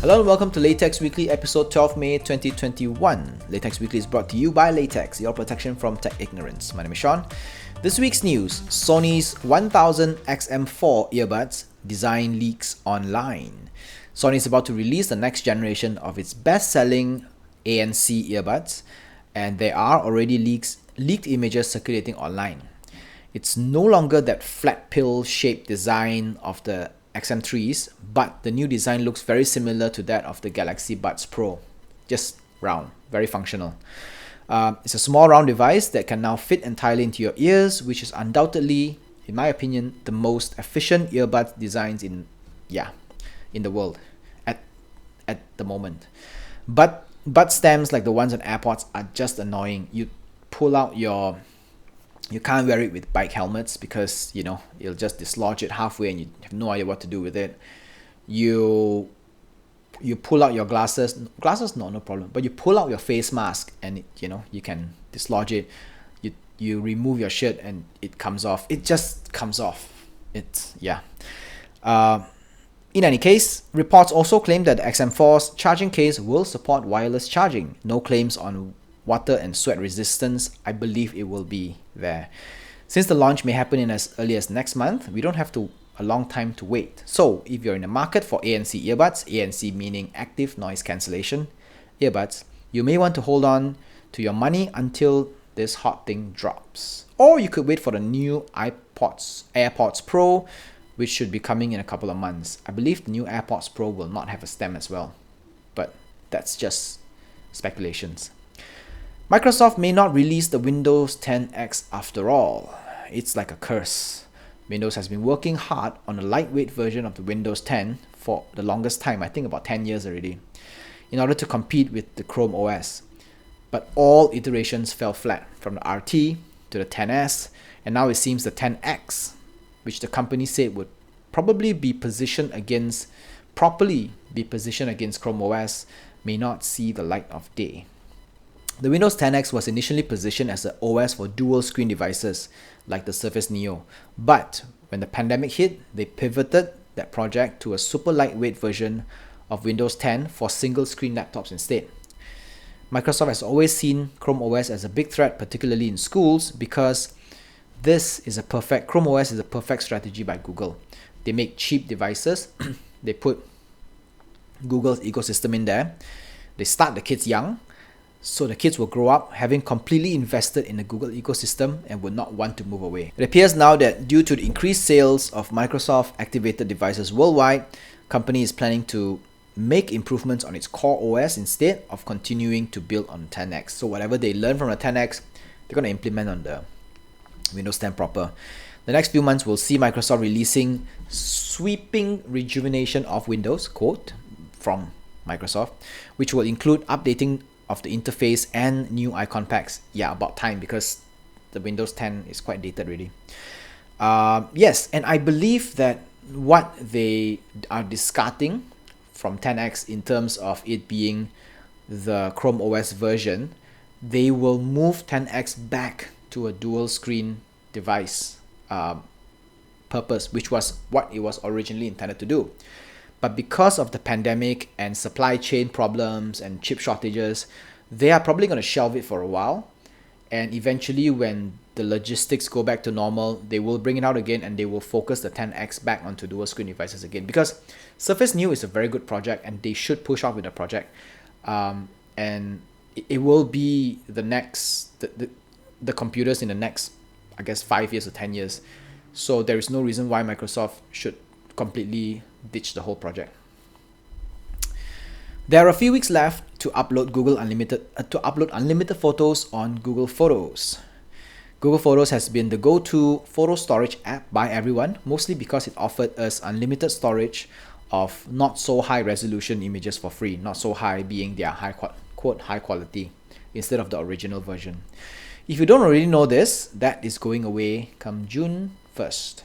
Hello and welcome to Laytechs Weekly, episode 12 May 2021. Laytechs Weekly is brought to you by Laytechs, your protection from tech ignorance. My name is Sean. This week's news: Sony's 1000 XM4 earbuds design leaks online. Sony is about to release the next generation of its best-selling ANC earbuds, and there are already leaked images circulating online. It's no longer that flat pill-shaped design of the XM3s, but the new design looks very similar to that of the Galaxy Buds Pro. Just round, very functional. It's a small round device that can now fit entirely into your ears, which is undoubtedly, in my opinion, the most efficient earbud designs in the world at the moment. But bud stems like the ones on AirPods are just annoying. You can't wear it with bike helmets because you'll just dislodge it halfway and you have no idea what to do with it. You pull out your glasses, no problem, but you pull out your face mask and you can dislodge it. You remove your shirt and it comes off. It just comes off. In any case, reports also claim that the XM4's charging case will support wireless charging. No claims on water and sweat resistance. I believe it will be there. Since the launch may happen in as early as next month, we don't have a long time to wait. So if you're in the market for ANC earbuds, ANC meaning active noise cancellation earbuds, you may want to hold on to your money until this hot thing drops. Or you could wait for the new AirPods Pro, which should be coming in a couple of months. I believe the new AirPods Pro will not have a stem as well, but that's just speculations. Microsoft may not release the Windows 10X after all. It's like a curse. Windows has been working hard on a lightweight version of the Windows 10 for the longest time, I think about 10 years already, in order to compete with the Chrome OS. But all iterations fell flat, from the RT to the 10S, and now it seems the 10X, which the company said would probably be positioned against Chrome OS, may not see the light of day. The Windows 10X was initially positioned as an OS for dual-screen devices like the Surface Neo, but when the pandemic hit, they pivoted that project to a super lightweight version of Windows 10 for single-screen laptops instead. Microsoft has always seen Chrome OS as a big threat, particularly in schools, because Chrome OS is a perfect strategy by Google. They make cheap devices, they put Google's ecosystem in there, they start the kids young, so the kids will grow up having completely invested in the Google ecosystem and would not want to move away. It appears now that due to the increased sales of Microsoft-activated devices worldwide, the company is planning to make improvements on its core OS instead of continuing to build on 10X. So whatever they learn from the 10X, they're going to implement on the Windows 10 proper. The next few months will see Microsoft releasing sweeping rejuvenation of Windows, quote, from Microsoft, which will include updating of the interface and new icon packs. Yeah, about time, because the Windows 10 is quite dated already. Yes, and I believe that what they are discarding from 10X in terms of it being the Chrome OS version, they will move 10X back to a dual screen device purpose, which was what it was originally intended to do. But because of the pandemic and supply chain problems and chip shortages, they are probably going to shelve it for a while. And eventually, when the logistics go back to normal, they will bring it out again and they will focus the 10X back onto dual screen devices again. Because Surface Neo is a very good project and they should push off with the project. And it will be the computers in the next, I guess, 5 years or 10 years. So there is no reason why Microsoft should completely ditch the whole project. There are a few weeks left to upload unlimited photos on Google Photos. Google Photos has been the go-to photo storage app by everyone, mostly because it offered us unlimited storage of not so high resolution images for free, not so high being their high quality, instead of the original version. If you don't already know this, that is going away come June 1st.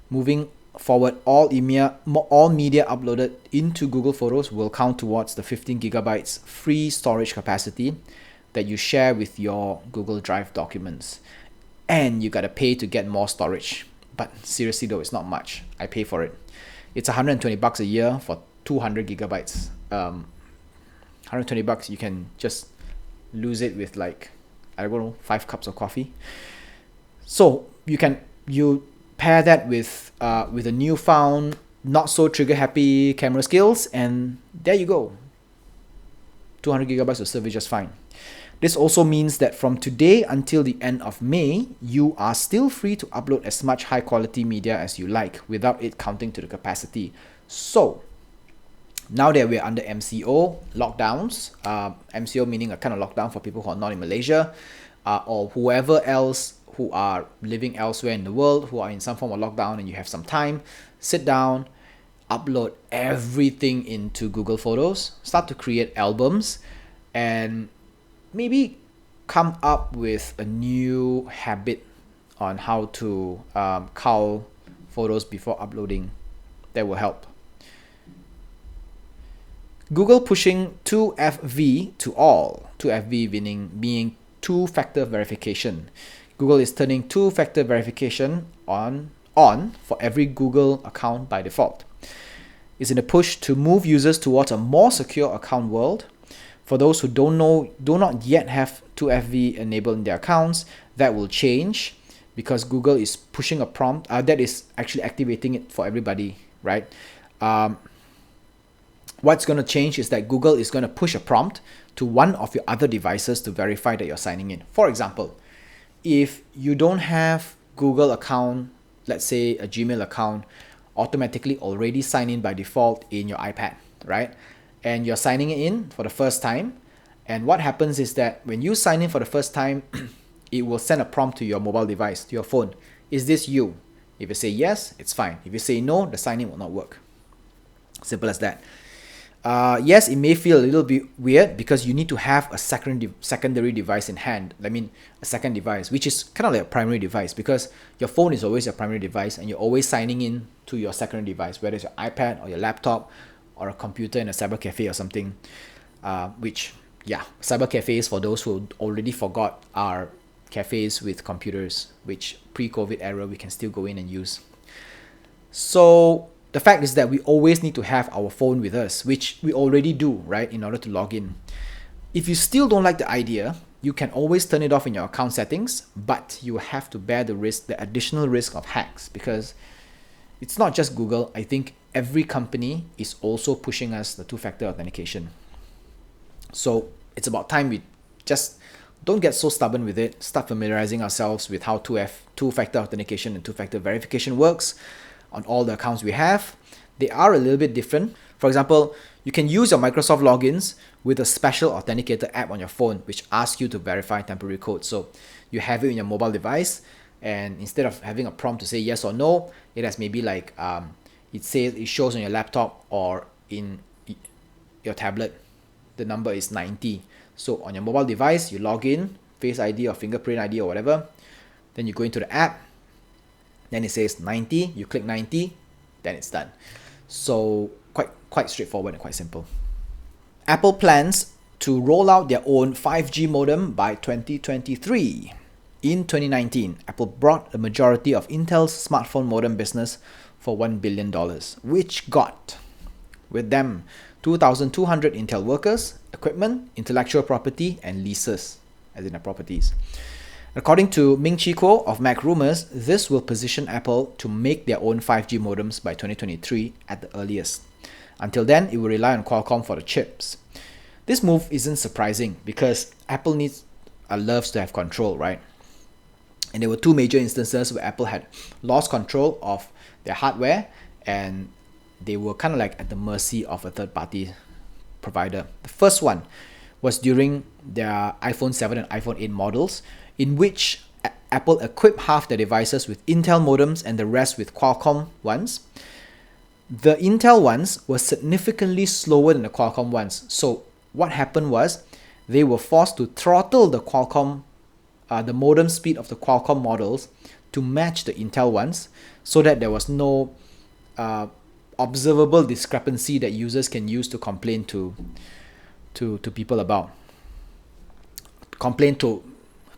Moving forward, all media uploaded into Google Photos will count towards the 15 gigabytes free storage capacity that you share with your Google Drive documents. And you gotta pay to get more storage. But seriously though, it's not much. I pay for it. It's $120 a year for 200 gigabytes $120, you can just lose it with like, I don't know, 5 cups of coffee. So you pair that with a newfound not so trigger happy camera skills, and there you go. 200 gigabytes will serve you just fine. This also means that from today until the end of May, you are still free to upload as much high quality media as you like without it counting to the capacity. So now that we're under MCO lockdowns, MCO meaning a kind of lockdown for people who are not in Malaysia, or whoever else who are living elsewhere in the world who are in some form of lockdown, and you have some time, sit down, upload everything into Google Photos, start to create albums, and maybe come up with a new habit on how to cull photos before uploading. That will help. Google pushing 2FV to all. 2FV meaning two-factor verification. Google is turning two-factor verification on for every Google account by default. It's in a push to move users towards a more secure account world. For those who do not yet have 2FV enabled in their accounts, that will change because Google is pushing a prompt that is actually activating it for everybody, right? What's going to change is that Google is going to push a prompt to one of your other devices to verify that you're signing in. For example, if you don't have Google account, let's say a Gmail account, automatically already sign in by default in your iPad, right? And you're signing in for the first time. And what happens is that when you sign in for the first time, it will send a prompt to your mobile device, to your phone. Is this you? If you say yes, it's fine. If you say no, the sign in will not work. Simple as that. Yes, it may feel a little bit weird because you need to have a secondary device in hand. I mean, a second device, which is kind of like a primary device, because your phone is always your primary device and you're always signing in to your secondary device, whether it's your iPad or your laptop or a computer in a cyber cafe or something. Cyber cafes, for those who already forgot, are cafes with computers, which pre-COVID era we can still go in and use. So the fact is that we always need to have our phone with us, which we already do, right, in order to log in. If you still don't like the idea, you can always turn it off in your account settings, but you have to bear the additional risk of hacks, because it's not just Google. I think every company is also pushing us the two-factor authentication. So it's about time we just don't get so stubborn with it. Start familiarizing ourselves with how two-factor authentication and two-factor verification works on all the accounts we have. They are a little bit different. For example, you can use your Microsoft logins with a special authenticator app on your phone, which asks you to verify temporary code. So you have it in your mobile device, and instead of having a prompt to say yes or no, it has maybe like it shows on your laptop or in your tablet the number is 90. So on your mobile device, you log in, Face ID or fingerprint ID or whatever, then you go into the app, then it says 90, you click 90, then it's done. So quite straightforward and quite simple. Apple plans to roll out their own 5G modem by 2023. In 2019, Apple bought a majority of Intel's smartphone modem business for $1 billion, which got with them 2,200 Intel workers, equipment, intellectual property, and leases, as in the properties. According to Ming-Chi Kuo of Mac Rumors, this will position Apple to make their own 5G modems by 2023 at the earliest. Until then, it will rely on Qualcomm for the chips. This move isn't surprising because Apple loves to have control, right? And there were two major instances where Apple had lost control of their hardware and they were kind of like at the mercy of a third-party provider. The first one was during their iPhone 7 and iPhone 8 models, in which Apple equipped half their devices with Intel modems and the rest with Qualcomm ones. The Intel ones were significantly slower than the Qualcomm ones. So what happened was they were forced to throttle the modem speed of the Qualcomm models to match the Intel ones, so that there was no observable discrepancy that users can use to complain to people about. Complain to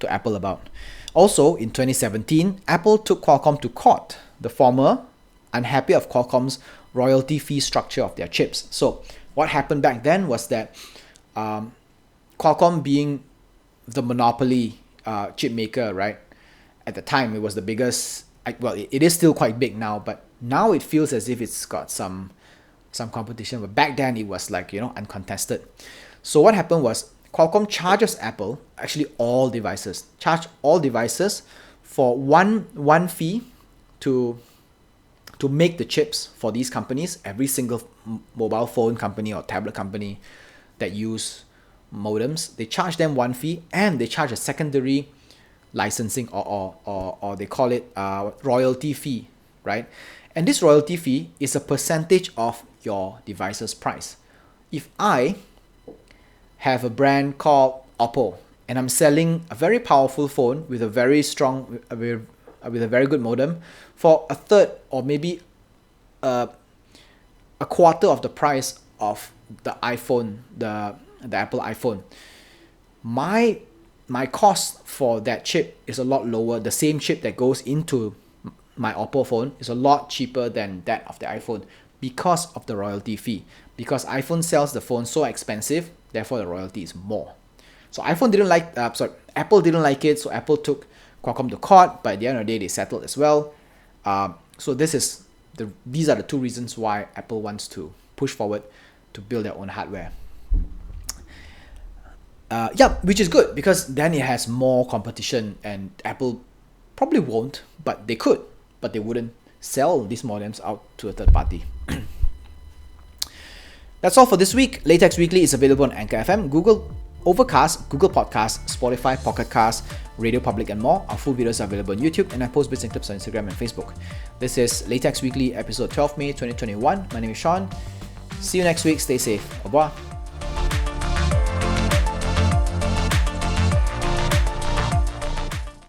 Apple about. Also, in 2017, Apple took Qualcomm to court, the former unhappy of Qualcomm's royalty fee structure of their chips. So what happened back then was that Qualcomm, being the monopoly chip maker, right? At the time, it was the biggest. Well, it is still quite big now, but now it feels as if it's got some competition. But back then, it was like, uncontested. So what happened was Qualcomm charges Apple, actually all devices, for one fee to make the chips for these companies. Every single mobile phone company or tablet company that use modems, they charge them one fee, and they charge a secondary licensing or they call it royalty fee, right? And this royalty fee is a percentage of your device's price. If I have a brand called Oppo and I'm selling a very powerful phone with a very strong with a very good modem for a third or maybe a quarter of the price of the iPhone, the Apple iPhone, my cost for that chip is a lot lower. The same chip that goes into my Oppo phone is a lot cheaper than that of the iPhone because of the royalty fee. Because iPhone sells the phone so expensive, therefore the royalty is more. So Apple didn't like it, so Apple took Qualcomm to court, but at the end of the day, they settled as well. So these are the two reasons why Apple wants to push forward to build their own hardware. Which is good, because then it has more competition, and Apple probably won't, but they could, but they wouldn't sell these modems out to a third party. That's all for this week. Laytechs Weekly is available on Anchor FM, Google Overcast, Google Podcasts, Spotify, Pocket Casts, Radio Public, and more. Our full videos are available on YouTube, and I post bits and clips on Instagram and Facebook. This is Laytechs Weekly, episode 12 May 2021. My name is Sean. See you next week. Stay safe. Au revoir.